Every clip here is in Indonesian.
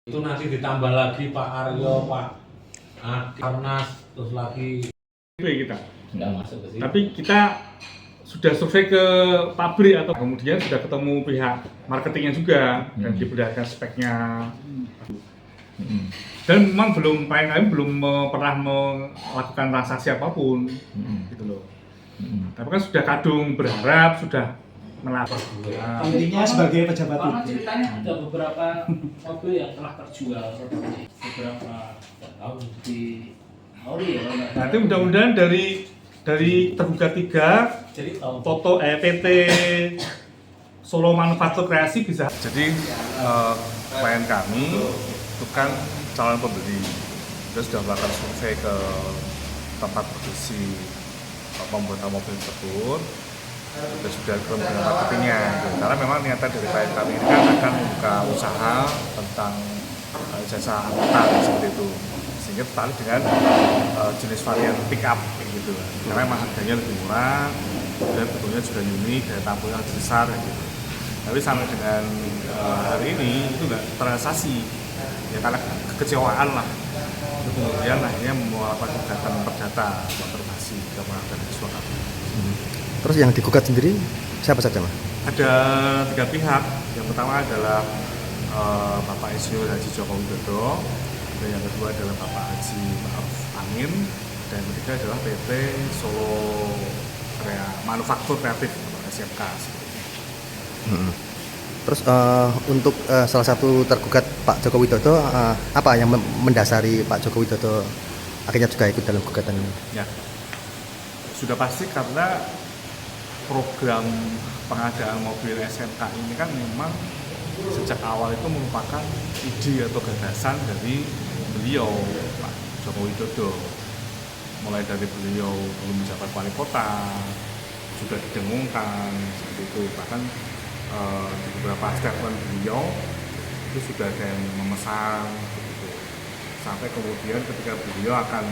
Itu nanti ditambah lagi Pak Aryo, Pak Karnas, terus lagi kita nggak masuk ke sini. tapi kita sudah survei ke pabrik atau kemudian sudah ketemu pihak marketingnya juga dan diperlihatkan speknya dan memang kami belum pernah melakukan transaksi apapun gitu loh. Tapi kan sudah kadung berharap sudah melakukan. Intinya sebagai pejabat karena publik. ceritanya ada beberapa mobil yang telah terjual beberapa tahun di Auri ya. Nanti mudah-mudahan dari tergugat 3 foto PT Solo Manufaktur Kreasi bisa. Jadi klien kami itu kan calon pembeli, kita sudah melakukan survei ke tempat produksi pembuatan mobil tersebut. Kita sudah ketemu dengan marketingnya, karena memang niatan dari klien kami ini kan akan membuka usaha tentang jasa angkutan seperti itu, sehingga tertarik dengan jenis varian pick up gitu, karena memang harganya lebih murah dan bentuknya juga unik, daya tampungnya lebih besar gitu. Tapi sampai dengan hari ini itu nggak terrealisasi, ya karena kekecewaan lah. Itu kemudian akhirnya melakukan gugatan perdata konservasi ke pengadilan seksual. Terus yang digugat sendiri siapa saja, Mas? Ada 3 pihak. Yang pertama adalah Bapak Insinyur Haji Joko Widodo, dan yang kedua adalah Bapak Haji Ma'ruf Amin, dan yang ketiga adalah PT Solo Manufaktur Kreatif atau SMK. Terus untuk salah satu tergugat Pak Joko Widodo, apa yang mendasari Pak Joko Widodo akhirnya juga ikut dalam gugatan ini? Ya, sudah pasti karena program pengadaan mobil SMK ini kan memang sejak awal itu merupakan ide atau gagasan dari beliau Pak Joko Widodo. Mulai dari beliau belum menjabat wali kota sudah didengungkan seperti itu, bahkan di beberapa statement beliau itu sudah ada yang memesan begitu. Sampai kemudian ketika beliau akan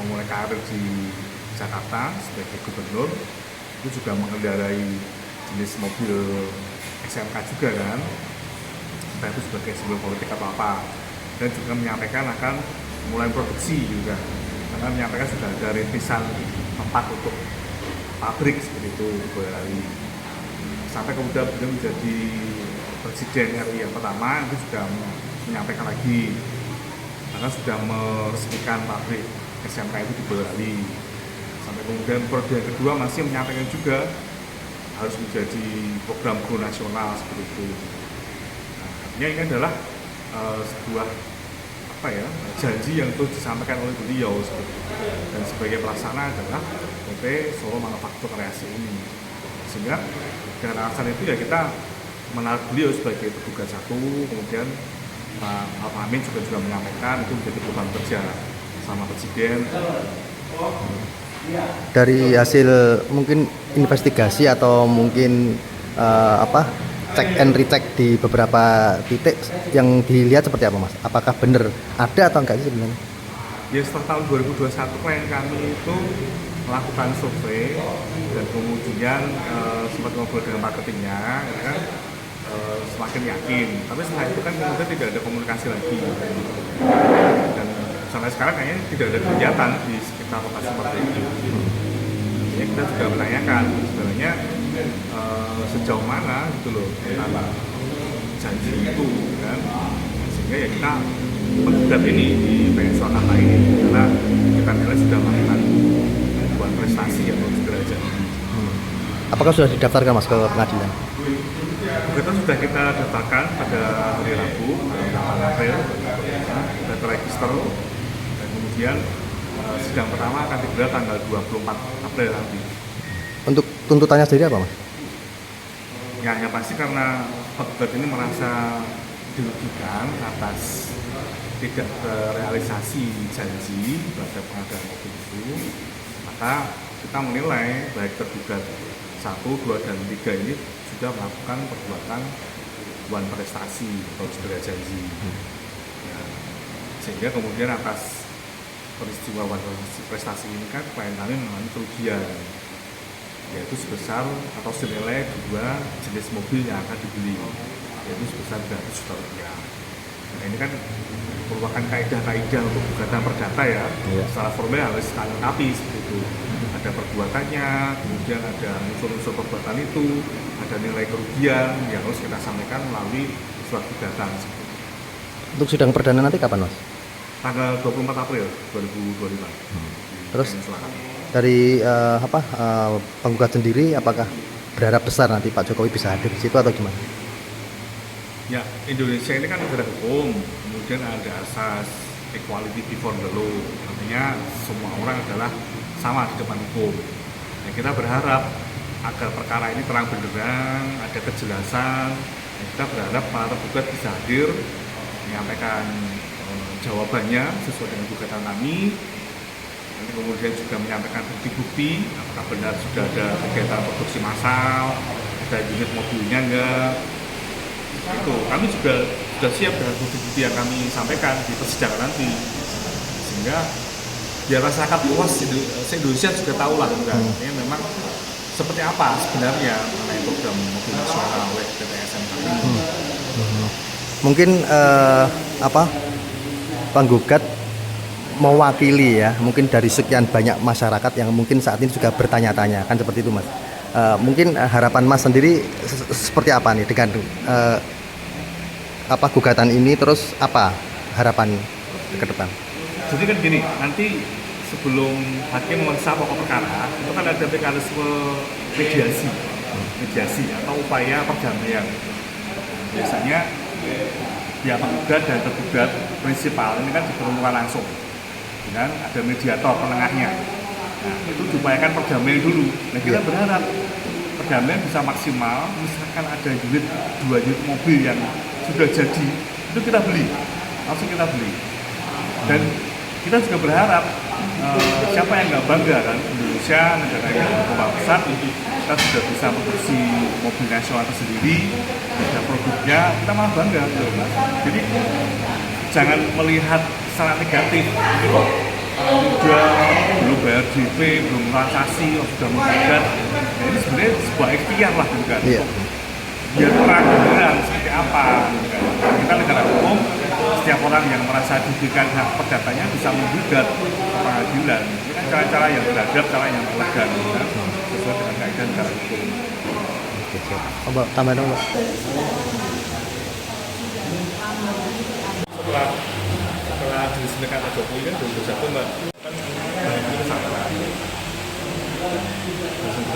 memulai karir di Jakarta sebagai gubernur, itu juga mengendarai jenis mobil SMK juga kan, entah itu sebagai simbol politik atau apa, dan juga menyampaikan akan mulai produksi juga, karena menyampaikan sudah ada rintisan tempat untuk pabrik seperti itu di Boyolali. Sampai kemudian beliau menjadi presiden RI yang pertama, itu sudah menyampaikan lagi, karena sudah meresmikan pabrik SMK itu di Boyolali. Sampai kemudian periode yang kedua masih menyampaikan juga harus menjadi program go nasional seperti itu. Nah, artinya ini adalah sebuah janji yang terus disampaikan oleh beliau seperti itu. Dan sebagai pelaksana adalah PT Solo Manufaktur Kreasi ini. Sehingga dengan alasan itu ya kita menarik beliau sebagai tergugat 1, kemudian Pak Amin juga menyampaikan itu menjadi program kerja sama Presiden. Dari hasil mungkin investigasi atau mungkin cek and recheck di beberapa titik yang dilihat seperti apa, Mas? Apakah benar ada atau enggak sih sebenarnya? Ya, setelah tahun 2021 klien kami itu melakukan survei dan kemudian sempat ngobrol dengan marketingnya, ya kan, semakin yakin. Tapi setelah itu kan kemudian tidak ada komunikasi lagi. Dan sampai sekarang kayaknya tidak ada kegiatan di sekitar lokasi seperti itu. Ya, kita juga menanyakan sebenarnya sejauh mana gitu loh antara janji itu kan, sehingga ya kita menggugat ini di PN Surakarta ini karena kita nilai sudah melakukan buat prestasi atau sederajat. Apakah sudah didaftarkan, Mas, ke pengadilan? Gugatan sudah kita daftarkan pada hari Rabu 8 April, sudah terregister, dan kemudian sidang pertama akan digelar tanggal 24 April nanti. Untuk tuntutannya sendiri apa, Mas? Ya, yang pasti karena penggugat ini merasa dirugikan atas tidak terrealisasi janji pada pengadaan mobil itu, maka kita menilai baik tergugat 1, 2, dan 3 ini sudah melakukan perbuatan bukan prestasi atau segala janji. Ya, sehingga kemudian atas peristiwa prestasi ini kan klien kami mengalami kerugian, yaitu sebesar atau senilai 2 jenis mobil yang akan dibeli, yaitu sebesar 200 juta rupiah. Nah, ini kan merupakan kaidah-kaidah untuk gugatan perdata ya. Iya. Secara formal harus dilengkapi seperti itu. Ada perbuatannya, kemudian ada unsur-unsur perbuatan itu, ada nilai kerugian yang harus kita sampaikan melalui surat gugatan. Untuk sidang perdana nanti kapan, Mas? Tanggal 24 April 2025. Terus Di Selatan. dari penggugat sendiri apakah berharap besar nanti Pak Jokowi bisa hadir di situ atau gimana? Ya, Indonesia ini kan negara hukum, kemudian ada asas equality before the law, artinya semua orang adalah sama di depan hukum. Nah, kita berharap agar perkara ini terang benderang, ada kejelasan. Nah, kita berharap para tergugat bisa hadir, menyampaikan jawabannya sesuai dengan gugatan kami. Nanti kemudian juga menyampaikan bukti-bukti, apakah benar sudah ada kegiatan produksi massal, ada unit mobilnya enggak. Itu kami juga sudah siap dengan bukti-bukti yang kami sampaikan di persidangan nanti, sehingga biar masyarakat luas se-Indonesia juga tahu lah ini memang seperti apa sebenarnya mengenai program mobil nasional oleh PT SMK ini. Mungkin penggugat mewakili ya, mungkin dari sekian banyak masyarakat yang mungkin saat ini juga bertanya-tanya kan seperti itu, Mas. Mungkin harapan Mas sendiri seperti apa nih dengan gugatan ini, terus apa harapan ke depan? Jadi kan gini, nanti sebelum hakim memeriksa pokok perkara itu kan ada mekanisme mediasi atau upaya perdamaian. Biasanya pihak penggugat dan tergugat prinsipal ini kan dipertemukan langsung dengan ada mediator penengahnya. Nah, itu diupayakan perdamaian dulu. Nah, kita berharap perdamaian bisa maksimal. Misalkan ada dua unit mobil yang sudah jadi, itu kita beli, langsung kita beli. Dan kita juga berharap siapa yang nggak bangga kan, Indonesia negara yang berkembang pesat, kita sudah bisa produksi mobil nasional tersendiri, ada produknya, kita malah bangga gitu. Jadi jangan melihat secara negatif, ini kok udah belum bayar DP, belum transaksi, sudah menggugat. Nah, ini sebenarnya sebuah ikhtiar lah gitu kan. Iya. Biar terang beneran seperti apa gitu kan. Kita negara hukum, setiap orang yang merasa diberikan hak perdatanya bisa menggugat ke pengadilan. Ini kan cara-cara yang beradab, cara yang elegan gitu kan, sesuai dengan kaidah negara hukum. Oke, siap. Mbak, tambah dong, Mbak. Setelah diresmikan Pak Jokowi kan 2021 Mbak, kan itu kesalahan.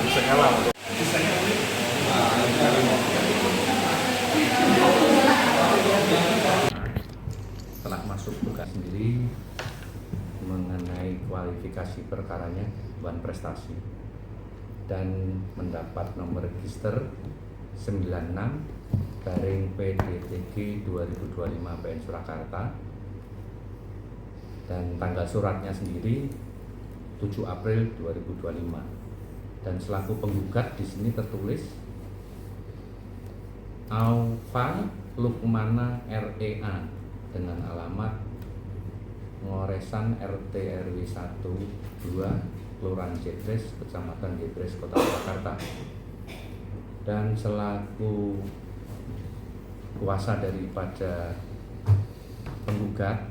Bisa ngalah untuk setelah masuk tugas sendiri mengenai kualifikasi perkaranya Dewan Prestasi dan mendapat nomor register 96/PDTG 2025 PN Surakarta, dan tanggal suratnya sendiri 7 April 2025, dan selaku penggugat di sini tertulis Aufa Lukmana REA dengan alamat Ngoresan RT RW 1 2 Kelurahan Jedres, Kecamatan Jedres, Kota Surakarta, dan selaku kuasa daripada penggugat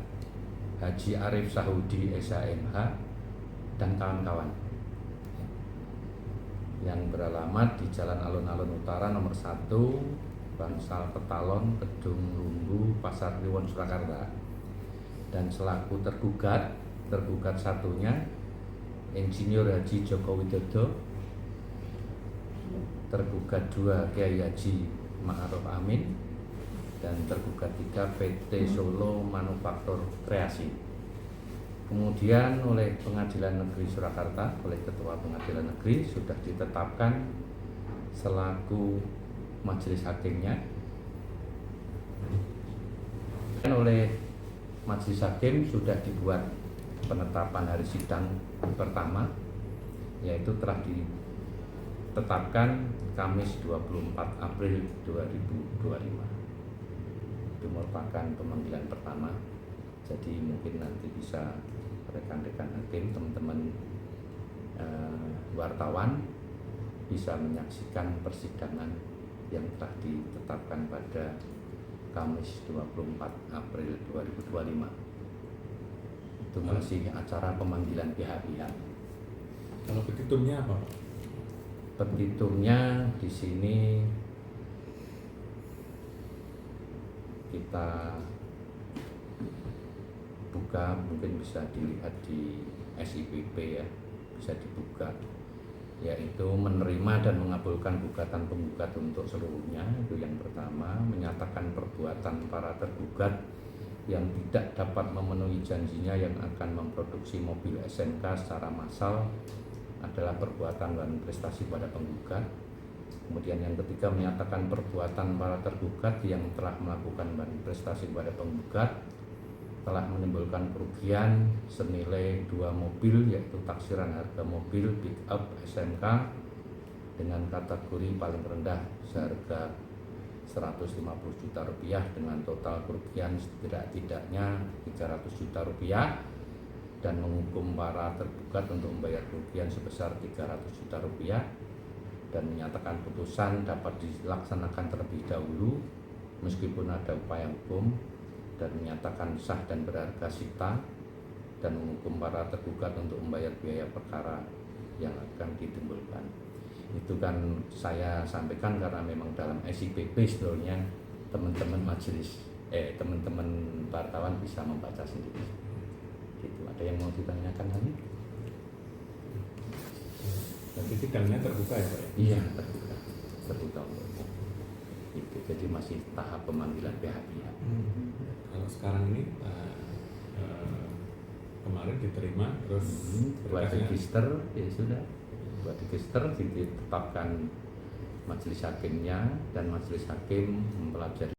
Haji Arif Sahudi SHMH dan kawan-kawan yang beralamat di Jalan Alun-Alun Utara nomor 1 Bangsal Petalon, Kedung Lumbu, Pasar Kliwon, Surakarta. Dan selaku tergugat satunya Insinyur Haji Joko Widodo, tergugat 2 Kiai Haji Ma'ruf Amin, dan tergugat 3 PT Solo Manufaktur Kreasi. Kemudian oleh Pengadilan Negeri Surakarta, oleh Ketua Pengadilan Negeri sudah ditetapkan selaku majelis hakimnya, dan oleh majelis hakim sudah dibuat penetapan hari sidang pertama, yaitu telah ditetapkan Kamis 24 April 2025. Itu merupakan pemanggilan pertama, jadi mungkin nanti bisa rekan-rekan hakim, teman-teman wartawan bisa menyaksikan persidangan yang telah ditetapkan pada Kamis 24 April 2025. Itu masih acara pemanggilan pihak-pihak. Kalau petitumnya apa, Pak? Petitumnya di sini kita buka, mungkin bisa dilihat di SIPP ya, bisa dibuka, yaitu menerima dan mengabulkan gugatan penggugat untuk seluruhnya. Itu yang pertama, menyatakan perbuatan para tergugat yang tidak dapat memenuhi janjinya yang akan memproduksi mobil SMK secara massal adalah perbuatan dan prestasi pada penggugat. Kemudian yang ketiga, menyatakan perbuatan para tergugat yang telah melakukan prestasi pada penggugat telah menimbulkan kerugian senilai 2 mobil, yaitu taksiran harga mobil pick up SMK dengan kategori paling rendah seharga 150 juta rupiah dengan total kerugian setidak-tidaknya 300 juta rupiah, dan menghukum para tergugat untuk membayar kerugian sebesar 300 juta rupiah, dan menyatakan putusan dapat dilaksanakan terlebih dahulu meskipun ada upaya hukum, dan menyatakan sah dan berharga sita, dan menghukum para tergugat untuk membayar biaya perkara yang akan ditimbulkan. Itu kan saya sampaikan karena memang dalam SIPP sebetulnya teman-teman majelis, teman-teman wartawan bisa membaca sendiri. Gitu. Ada yang mau ditanyakan lagi? Nanti sidangnya terbuka ya, Pak? Iya, terbuka umum. Itu jadi masih tahap pemanggilan pihak-pihak. Kalau sekarang ini kemarin diterima, terus Buat berkasnya register ya sudah, buat register ditetapkan majelis hakimnya, dan majelis hakim mempelajari